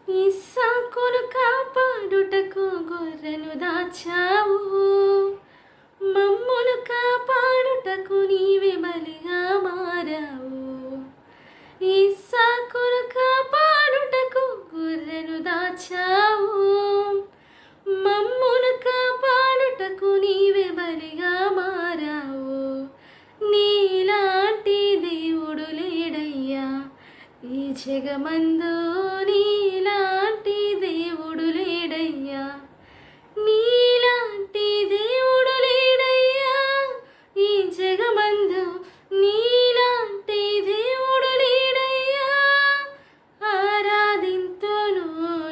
ఇస్సాకును కాపాడుటకు గొర్రెను దాచావు, మమ్మును కాపాడుటకు నీవే బలిగా మారావు. ఇస్సాకును కాపాడుటకు గొర్రెను దాచావు, మమ్మును కాపాడుటకు నీవే బలిగా మారావు. నీలాంటి దేవుడు లేడయ్యా ఈ జగమందు, నీలాంటి దేవుడు లేడయ్యా, నీలాంటి దేవుడు లేడయ్యా ఈ జగమందు, నీలాంటి దేవుడు లేడయ్యా. ఆరాధింతును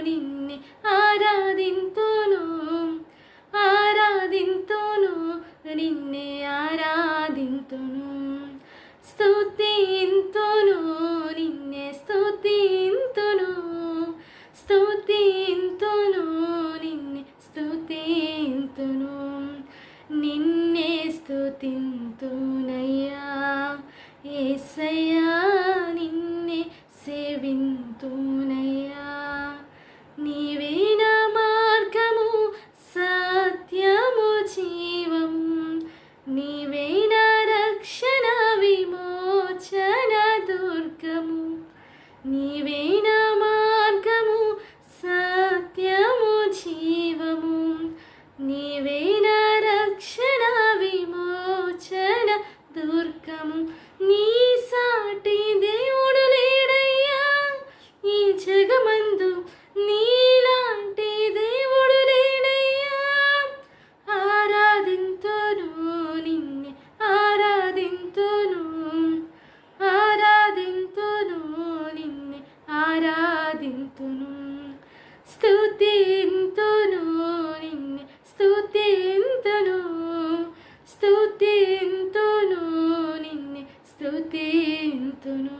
నిన్నే, ఆరాధింతును, ఆరాధింతును నిన్నే, ఆరాధింతును, స్తుతింతును నిన్నే, స్తుతింతును, స్తుతింతును నిన్నే, స్తుతింతును, నిన్నే స్తుతింతునయ్యా యేసయ్యా, నిన్నే సేవింతునయ్యా. నీవే నా మార్గము, సత్యము, జీవం, నీవే నా రక్షణ, విమోచన, దుర్గము, నీవే నా మార్గము, సత్యము, జీవము, నీవే నా రక్షణ, విమోచన, దుర్గము. నీ సాటి దేవుడు లేడయ్యా ఈ జగమందు, నీలాంటి దేవుడు లేడయ్యా. ఆరాధింతును నిన్నే, ఆరాధింతును, ఆరాధింతును నిన్నే, ఆరాధింతును, స్తుతింతును నిన్నే, స్తుతింతును, స్తుతింతును నిన్నే, స్తుతింతును.